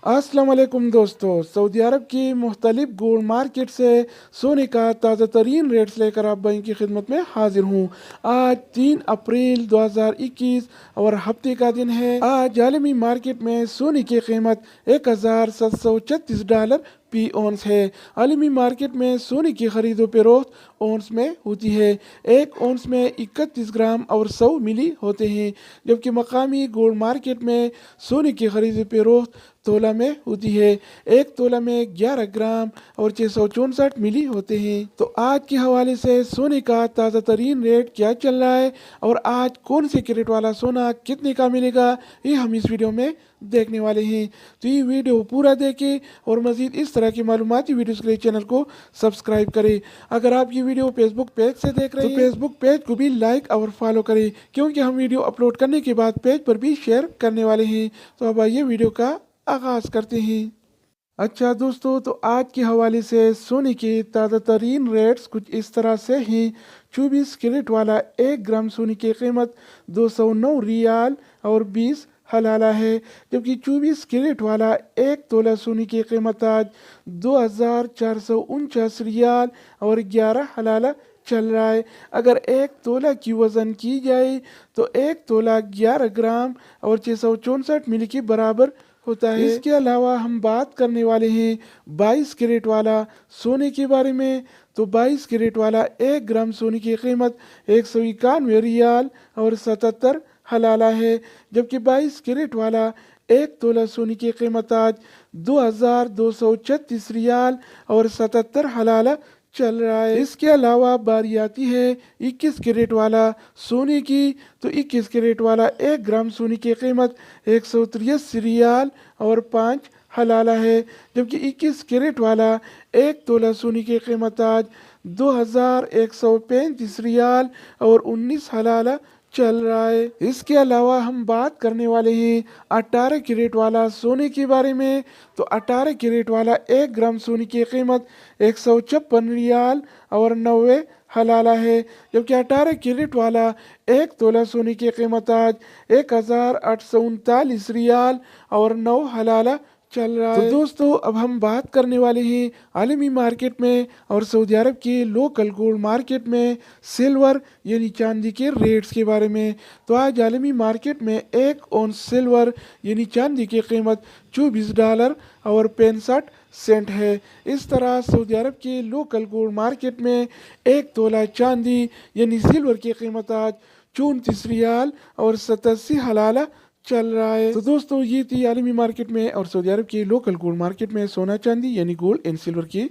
अस्सलाम वालेकुम दोस्तों। सऊदी अरब की मुख्तलिफ गोल्ड मार्केट से सोने का ताज़ा तरीन रेट्स लेकर आप भाई की खिदमत में हाजिर हूँ। आज 3 अप्रैल 2021 और हफ्ते का दिन है। आज आलमी मार्केट में सोने की कीमत $1736 पी ओंस है। आलमी मार्केट में सोने की खरीदो फरोख्त ओंस में होती है। एक ओंस में 31 ग्राम और 100 मिली होते हैं, जबकि मकामी गोल्ड मार्केट में सोने की खरीदो फरोख्त तोला में होती है। एक तोला में 11 ग्राम और 664 मिली होते हैं। तो आज के हवाले से सोने का ताज़ा तरीन रेट क्या चल रहा है और आज कौन से कैरेट वाला सोना कितने का मिलेगा, ये हम इस वीडियो में देखने वाले हैं। तो ये वीडियो पूरा देखें और मज़ीद इस तरह की मालूमाती वीडियोस के लिए चैनल को सब्सक्राइब करें। अगर आप ये वीडियो फेसबुक पेज से देख रहे हैं तो फेसबुक पेज को भी लाइक और फॉलो करें, क्योंकि हम वीडियो अपलोड करने के बाद पेज पर भी शेयर करने वाले हैं। तो अब आइए वीडियो का आगाज़ करते हैं। अच्छा दोस्तों, तो आज के हवाले से सोने के ताज़ा तरीन रेट्स कुछ इस तरह से हैं। 24 कैरेट वाला 1 ग्राम सोने की कीमत 209 रियाल और 20 हलाला है, जबकि 24 कैरेट वाला 1 तोला सोने की कीमत आज 2449 रियाल और 11 हलाला चल रहा है। अगर 1 तोला की वज़न की जाए तो 1 तोला 11 ग्राम और 664 मिली के बराबर होता है। इसके अलावा हम बात करने वाले हैं 22 कैरेट वाला सोने के बारे में। तो 22 कैरेट वाला 1 ग्राम सोने की कीमत 191 रियाल और 77 हलाला है, जबकि 22 कैरेट वाला 1 तोला सोने की कीमत आज 2236 रियाल और 77 हलाला चल रहा है। इसके अलावा बारी आती है 21 कैरेट वाला सोने की। तो 21 कैरेट वाला 1 ग्राम सोने की कीमत 183 रियाल और 5 हलाला है, जबकि 21 कैरेट वाला 1 तोला सोने की कीमत आज 2135 रियाल और 19 हलाला चल रहा है। इसके अलावा हम बात करने वाले हैं 18 कैरेट वाला सोने के बारे में। तो 18 कैरेट वाला 1 ग्राम सोने की कीमत 156 रियाल और 90 हलाला है, जबकि 18 कैरेट वाला 1 तोला सोने की कीमत आज 1839 रियाल और 9 हलाला चल रहा है। तो दोस्तों, अब हम बात करने वाले हैं आलमी मार्केट में और सऊदी अरब के लोकल गोल्ड मार्केट में सिल्वर यानी चांदी के रेट्स के बारे में। तो आज आलमी मार्केट में 1 औंस सिल्वर यानी चांदी की कीमत $24 और 65 सेंट है। इस तरह सऊदी अरब के लोकल गोल्ड मार्केट में 1 तोला चांदी यानी सिल्वर की कीमत आज 34 रियाल और 87 हलाला चल रहा है। तो दोस्तों, ये थी आलमी मार्केट में और सऊदी अरब की लोकल गोल्ड मार्केट में सोना चांदी यानी गोल्ड एंड सिल्वर की